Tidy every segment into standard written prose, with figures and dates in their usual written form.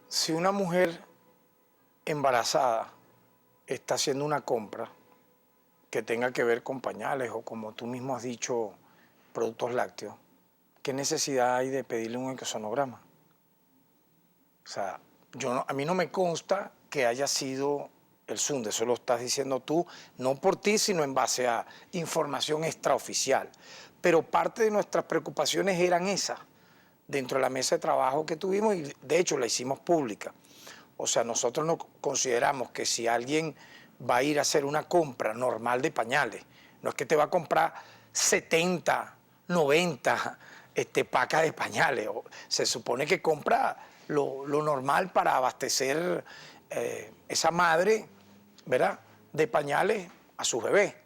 Si una mujer embarazada está haciendo una compra que tenga que ver con pañales o, como tú mismo has dicho, productos lácteos, ¿qué necesidad hay de pedirle un ecosonograma? O sea, a mí no me consta que haya sido el SUNDE, eso lo estás diciendo tú, no por ti, sino en base a información extraoficial. Pero parte de nuestras preocupaciones eran esas, dentro de la mesa de trabajo que tuvimos, y de hecho la hicimos pública. O sea, nosotros no consideramos que si alguien va a ir a hacer una compra normal de pañales, no es que te va a comprar 70, 90 pacas de pañales. Se supone que compra lo normal para abastecer esa madre, ¿verdad?, de pañales a su bebé.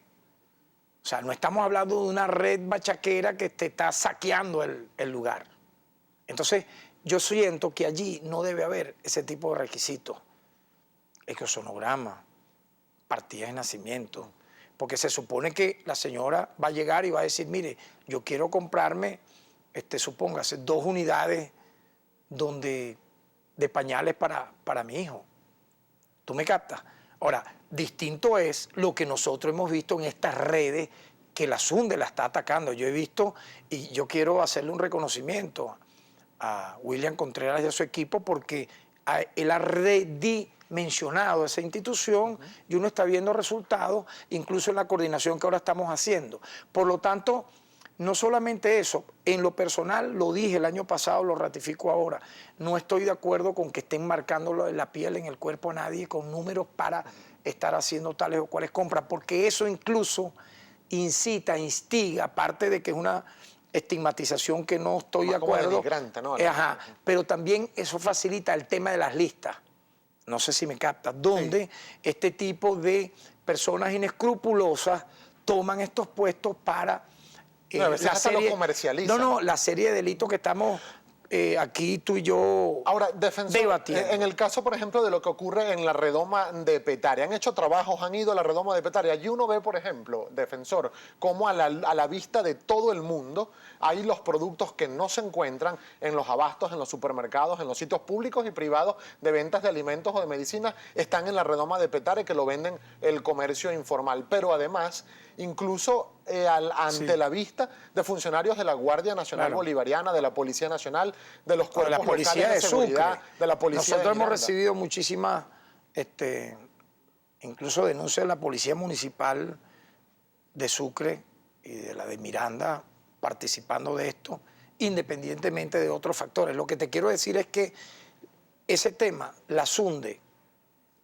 O sea, no estamos hablando de una red bachaquera que te está saqueando el lugar. Entonces, yo siento que allí no debe haber ese tipo de requisitos. Ecosonograma, partida de nacimiento, porque se supone que la señora va a llegar y va a decir, mire, yo quiero comprarme, supóngase, 2 unidades de pañales para mi hijo. ¿Tú me captas? Ahora, distinto es lo que nosotros hemos visto en estas redes que la SUNDE la está atacando. Yo he visto, y yo quiero hacerle un reconocimiento a William Contreras y a su equipo, porque él ha redimensionado esa institución y uno está viendo resultados, incluso en la coordinación que ahora estamos haciendo. Por lo tanto, no solamente eso, en lo personal, lo dije el año pasado, lo ratifico ahora, no estoy de acuerdo con que estén marcándolo en la piel, en el cuerpo a nadie, con números para estar haciendo tales o cuales compras, porque eso incluso incita, instiga, aparte de que es una estigmatización que no estoy de acuerdo, ¿no? Ajá, pero también eso facilita el tema de las listas, no sé si me captas, donde este tipo de personas inescrupulosas toman estos puestos para a veces hasta lo comercializan. No, la serie de delitos que estamos aquí tú y yo ahora, defensor, debatiendo. En el caso, por ejemplo, de lo que ocurre en la redoma de Petare, han hecho trabajos, han ido a la redoma de Petare. Allí uno ve, por ejemplo, defensor, cómo a la vista de todo el mundo hay los productos que no se encuentran en los abastos, en los supermercados, en los sitios públicos y privados de ventas de alimentos o de medicinas, están en la redoma de Petare, que lo venden el comercio informal. Pero además, incluso ante la vista de funcionarios de la Guardia Nacional Bolivariana, de la Policía Nacional, de los cuerpos locales de seguridad, de la Policía Nosotros de hemos recibido muchísimas, incluso denuncias de la Policía Municipal de Sucre y de la de Miranda participando de esto, independientemente de otros factores. Lo que te quiero decir es que ese tema, la SUNDE,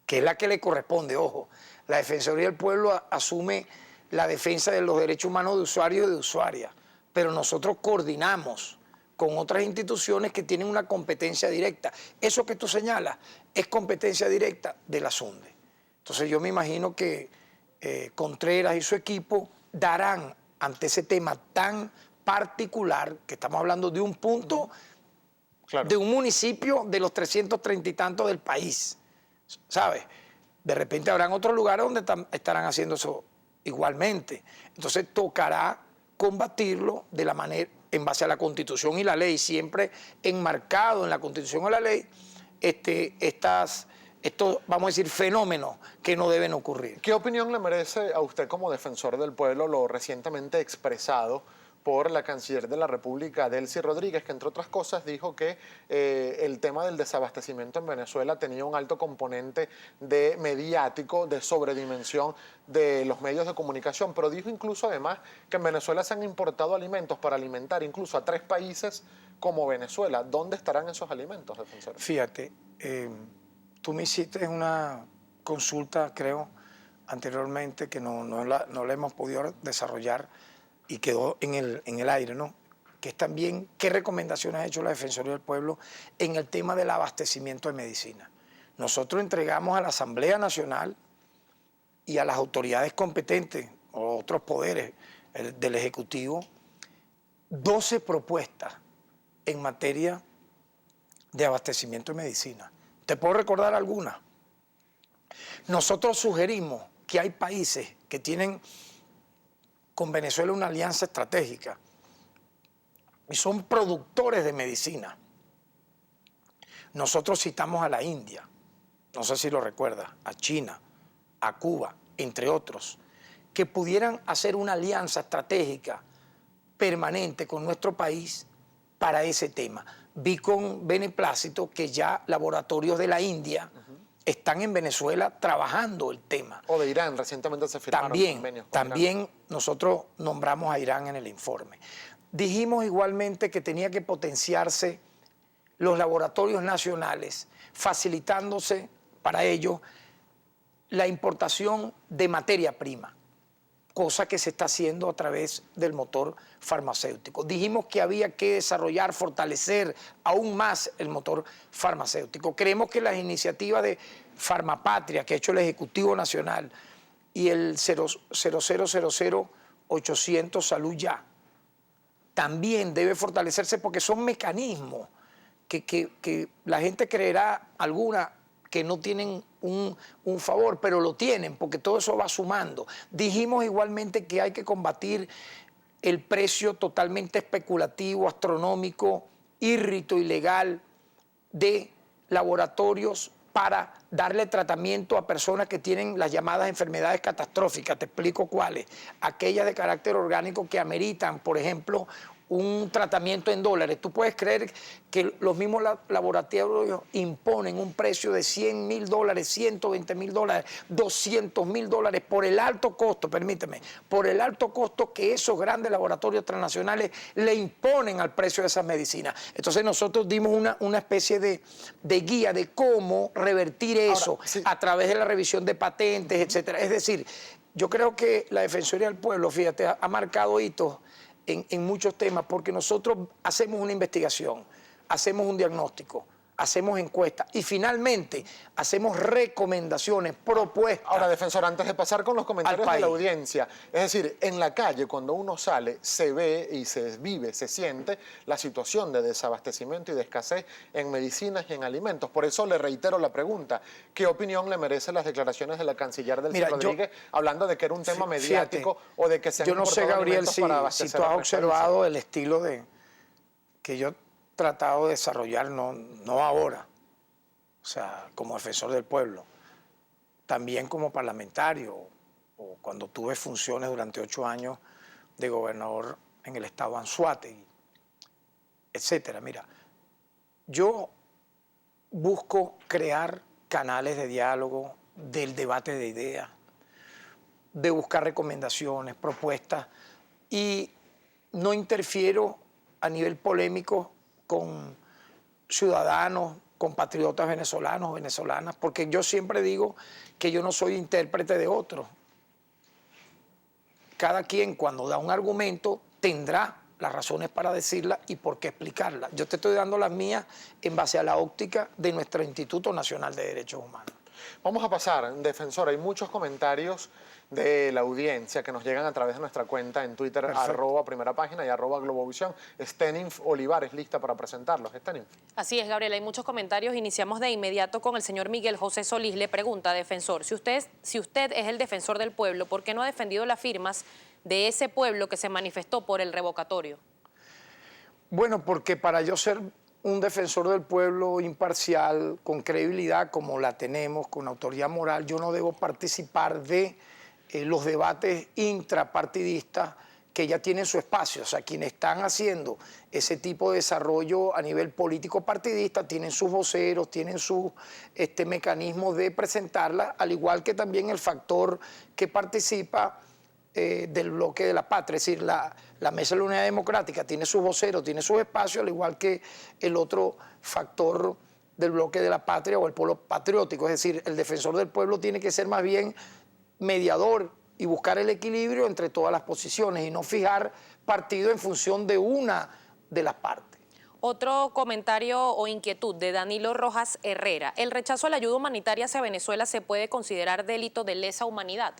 que es la que le corresponde, ojo, la Defensoría del Pueblo asume la defensa de los derechos humanos de usuarios y de usuarias, pero nosotros coordinamos con otras instituciones que tienen una competencia directa. Eso que tú señalas es competencia directa de la SUNDE. Entonces yo me imagino que Contreras y su equipo darán ante ese tema tan particular, que estamos hablando de un punto, de un municipio de los 330 y tantos del país, ¿sabes? De repente habrán otros lugares donde estarán haciendo eso igualmente. Entonces tocará combatirlo de la manera, en base a la Constitución y la ley, siempre enmarcado en la Constitución y la ley, estos, vamos a decir, fenómenos que no deben ocurrir. ¿Qué opinión le merece a usted como defensor del pueblo lo recientemente expresado por la canciller de la República, Delcy Rodríguez, que entre otras cosas dijo que el tema del desabastecimiento en Venezuela tenía un alto componente de mediático, de sobredimensión de los medios de comunicación, pero dijo incluso además que en Venezuela se han importado alimentos para alimentar incluso a 3 países como Venezuela? ¿Dónde estarán esos alimentos, defensor? Fíjate, tú me hiciste una consulta, creo, anteriormente, que no la hemos podido desarrollar y quedó en el aire, ¿no? Que es también qué recomendaciones ha hecho la Defensoría del Pueblo en el tema del abastecimiento de medicina. Nosotros entregamos a la Asamblea Nacional y a las autoridades competentes o otros poderes del Ejecutivo 12 propuestas en materia de abastecimiento de medicina. ¿Te puedo recordar algunas? Nosotros sugerimos que hay países que tienen con Venezuela una alianza estratégica y son productores de medicina. Nosotros citamos a la India, no sé si lo recuerdas, a China, a Cuba, entre otros, que pudieran hacer una alianza estratégica permanente con nuestro país para ese tema. Vi con beneplácito que ya laboratorios de la India están en Venezuela trabajando el tema. O de Irán, recientemente se firmaron convenios con También Irán. nosotros nombramos a Irán en el informe. Dijimos igualmente que tenía que potenciarse los laboratorios nacionales, facilitándose para ello la importación de materia prima, cosa que se está haciendo a través del motor farmacéutico. Dijimos que había que desarrollar, fortalecer aún más el motor farmacéutico. Creemos que las iniciativas de Farmapatria que ha hecho el Ejecutivo Nacional y el 0000-800 Salud Ya también debe fortalecerse porque son mecanismos que la gente creerá alguna que no tienen un favor, pero lo tienen porque todo eso va sumando. Dijimos igualmente que hay que combatir el precio totalmente especulativo, astronómico, írrito, ilegal de laboratorios para darle tratamiento a personas que tienen las llamadas enfermedades catastróficas. Te explico cuáles. Aquellas de carácter orgánico que ameritan, por ejemplo, un tratamiento en dólares. Tú puedes creer que los mismos laboratorios imponen un precio de $100.000, $120.000, $200.000 por el alto costo, permíteme, por el alto costo que esos grandes laboratorios transnacionales le imponen al precio de esas medicinas. Entonces nosotros dimos una especie de guía de cómo revertir eso. Ahora, sí, a través de la revisión de patentes, etcétera. Es decir, yo creo que la Defensoría del Pueblo, fíjate, ha marcado hitos en muchos temas, porque nosotros hacemos una investigación, hacemos un diagnóstico, hacemos encuestas y finalmente hacemos recomendaciones, propuestas. Ahora, defensor, antes de pasar con los comentarios de la audiencia, es decir, en la calle cuando uno sale se ve y se vive, se siente la situación de desabastecimiento y de escasez en medicinas y en alimentos. Por eso le reitero la pregunta, ¿qué opinión le merecen las declaraciones de la canciller Delcy Rodríguez hablando de que era un tema mediático, fíjate, o de que se han importado alimentos para abastecer? Yo no sé, Gabriel, si tú has observado el estilo que yo tratado de desarrollar, no ahora, o sea, como defensor del pueblo, también como parlamentario, o cuando tuve funciones durante 8 años de gobernador en el estado Anzoátegui, etcétera. Mira, yo busco crear canales de diálogo, del debate de ideas, de buscar recomendaciones, propuestas, y no interfiero a nivel polémico con ciudadanos, compatriotas venezolanos, venezolanas, porque yo siempre digo que yo no soy intérprete de otros. Cada quien cuando da un argumento tendrá las razones para decirla y por qué explicarla. Yo te estoy dando las mías en base a la óptica de nuestro Instituto Nacional de Derechos Humanos. Vamos a pasar, defensor, hay muchos comentarios de la audiencia que nos llegan a través de nuestra cuenta en Twitter, @primerapágina y @globovisión. Steninf Olivares, lista para presentarlos. Steninf. Así es, Gabriel, hay muchos comentarios. Iniciamos de inmediato con el señor Miguel José Solís. Le pregunta, defensor, si usted es el defensor del pueblo, ¿por qué no ha defendido las firmas de ese pueblo que se manifestó por el revocatorio? Bueno, porque para yo ser un defensor del pueblo imparcial, con credibilidad como la tenemos, con autoridad moral, yo no debo participar de los debates intrapartidistas que ya tienen su espacio. O sea, quienes están haciendo ese tipo de desarrollo a nivel político partidista tienen sus voceros, tienen sus mecanismos de presentarla, al igual que también el factor que participa del bloque de la patria, es decir, la Mesa de la Unidad Democrática tiene sus voceros, tiene sus espacios, al igual que el otro factor del bloque de la patria o el pueblo patriótico, es decir, el defensor del pueblo tiene que ser más bien mediador y buscar el equilibrio entre todas las posiciones y no fijar partido en función de una de las partes. Otro comentario o inquietud de Danilo Rojas Herrera. ¿El rechazo a la ayuda humanitaria hacia Venezuela se puede considerar delito de lesa humanidad?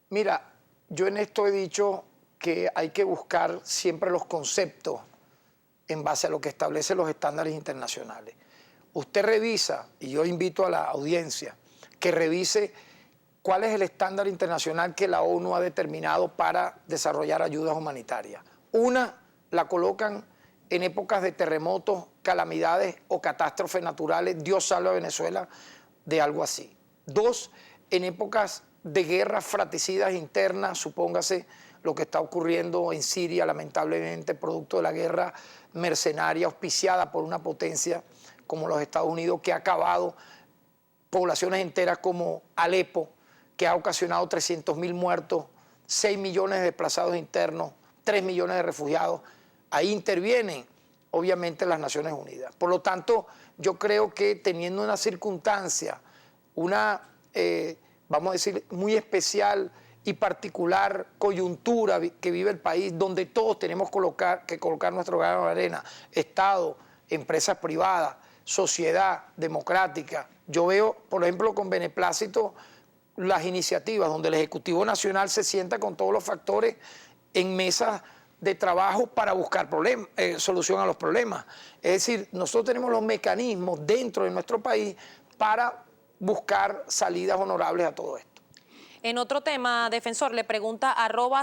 Mira, yo en esto he dicho que hay que buscar siempre los conceptos en base a lo que establecen los estándares internacionales. Usted revisa, y yo invito a la audiencia que revise cuál es el estándar internacional que la ONU ha determinado para desarrollar ayudas humanitarias. Una la colocan en épocas de terremotos, calamidades o catástrofes naturales. Dios salve a Venezuela de algo así. 2, en épocas de guerras fratricidas internas, supóngase lo que está ocurriendo en Siria, lamentablemente, producto de la guerra mercenaria auspiciada por una potencia como los Estados Unidos, que ha acabado poblaciones enteras como Alepo, que ha ocasionado 300.000 muertos, 6 millones de desplazados internos, 3 millones de refugiados. Ahí intervienen, obviamente, las Naciones Unidas. Por lo tanto, yo creo que teniendo una circunstancia, vamos a decir, muy especial y particular coyuntura que vive el país, donde todos tenemos que colocar nuestro grano de arena, Estado, empresas privadas, sociedad democrática. Yo veo, por ejemplo, con beneplácito las iniciativas donde el Ejecutivo Nacional se sienta con todos los factores en mesas de trabajo para buscar solución a los problemas. Es decir, nosotros tenemos los mecanismos dentro de nuestro país para buscar salidas honorables a todo esto. En otro tema, defensor, le pregunta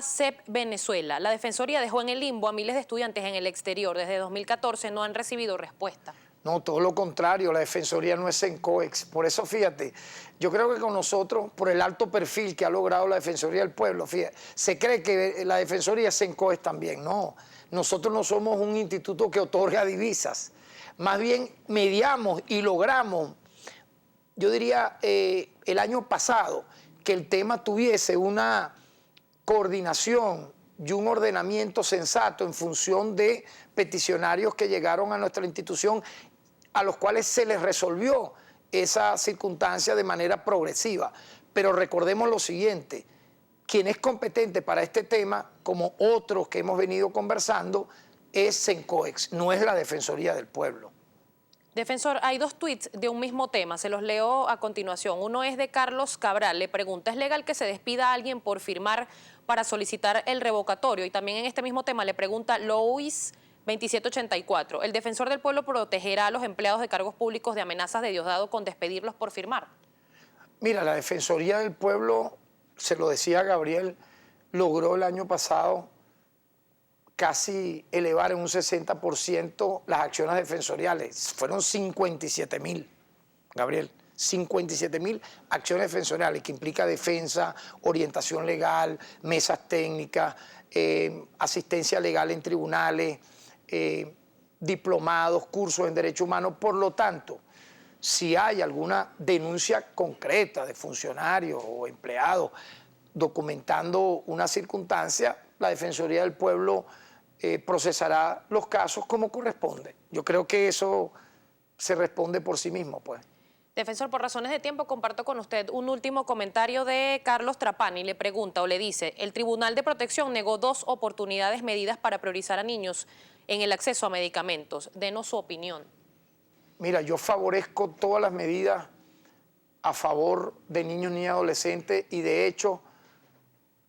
@CEPVenezuela. La Defensoría dejó en el limbo a miles de estudiantes en el exterior. Desde 2014 no han recibido respuesta. No, todo lo contrario, la Defensoría no es CENCOEX. Por eso, fíjate, yo creo que con nosotros, por el alto perfil que ha logrado la Defensoría del Pueblo, fíjate, se cree que la Defensoría es CENCOEX también. No, nosotros no somos un instituto que otorga divisas. Más bien mediamos y logramos, yo diría, el año pasado, que el tema tuviese una coordinación y un ordenamiento sensato en función de peticionarios que llegaron a nuestra institución, a los cuales se les resolvió esa circunstancia de manera progresiva. Pero recordemos lo siguiente, quien es competente para este tema, como otros que hemos venido conversando, es CENCOEX, no es la Defensoría del Pueblo. Defensor, hay 2 tweets de un mismo tema, se los leo a continuación. Uno es de Carlos Cabral, le pregunta, ¿es legal que se despida a alguien por firmar para solicitar el revocatorio? Y también en este mismo tema le pregunta Louis 2784, ¿el Defensor del Pueblo protegerá a los empleados de cargos públicos de amenazas de Diosdado con despedirlos por firmar? Mira, la Defensoría del Pueblo, se lo decía Gabriel, logró el año pasado casi elevar en un 60% las acciones defensoriales. Fueron 57.000, Gabriel, 57.000 acciones defensoriales, que implica defensa, orientación legal, mesas técnicas, asistencia legal en tribunales, diplomados, cursos en Derecho Humano. Por lo tanto, si hay alguna denuncia concreta de funcionarios o empleados documentando una circunstancia, la Defensoría del Pueblo procesará los casos como corresponde. Yo creo que eso se responde por sí mismo, pues. Defensor, por razones de tiempo comparto con usted un último comentario de Carlos Trapani. Le pregunta o le dice, el Tribunal de Protección negó 2 oportunidades medidas para priorizar a niños en el acceso a medicamentos. Denos su opinión. Mira, yo favorezco todas las medidas a favor de niños, niñas y adolescentes, y de hecho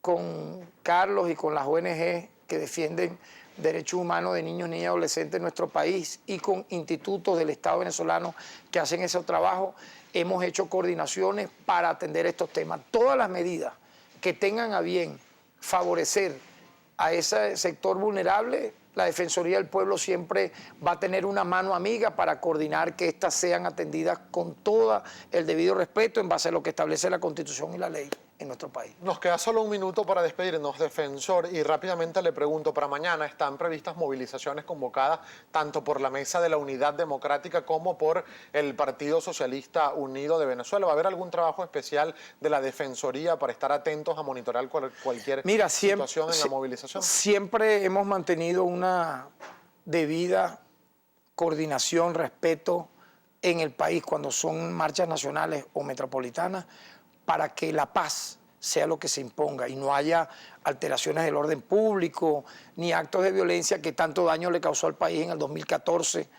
con Carlos y con las ONG que defienden derechos humanos de niños, niñas y adolescentes en nuestro país y con institutos del Estado venezolano que hacen ese trabajo, hemos hecho coordinaciones para atender estos temas. Todas las medidas que tengan a bien favorecer a ese sector vulnerable, la Defensoría del Pueblo siempre va a tener una mano amiga para coordinar que éstas sean atendidas con todo el debido respeto en base a lo que establece la Constitución y la ley en nuestro país. Nos queda solo un minuto para despedirnos, defensor, y rápidamente le pregunto, para mañana están previstas movilizaciones convocadas tanto por la Mesa de la Unidad Democrática como por el Partido Socialista Unido de Venezuela. ¿Va a haber algún trabajo especial de la Defensoría para estar atentos a monitorear cualquier situación en la movilización? Siempre hemos mantenido una debida coordinación, respeto en el país cuando son marchas nacionales o metropolitanas, para que la paz sea lo que se imponga y no haya alteraciones del orden público ni actos de violencia que tanto daño le causó al país en el 2014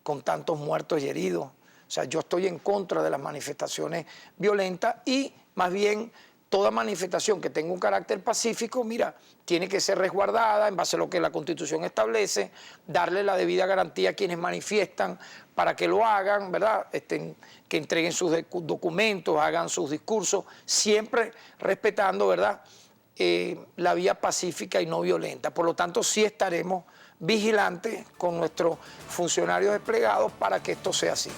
con tantos muertos y heridos. O sea, yo estoy en contra de las manifestaciones violentas y más bien toda manifestación que tenga un carácter pacífico, mira, tiene que ser resguardada en base a lo que la Constitución establece, darle la debida garantía a quienes manifiestan para que lo hagan, ¿verdad? Que entreguen sus documentos, hagan sus discursos, siempre respetando, ¿verdad?, la vía pacífica y no violenta. Por lo tanto, sí estaremos vigilantes con nuestros funcionarios desplegados para que esto sea así.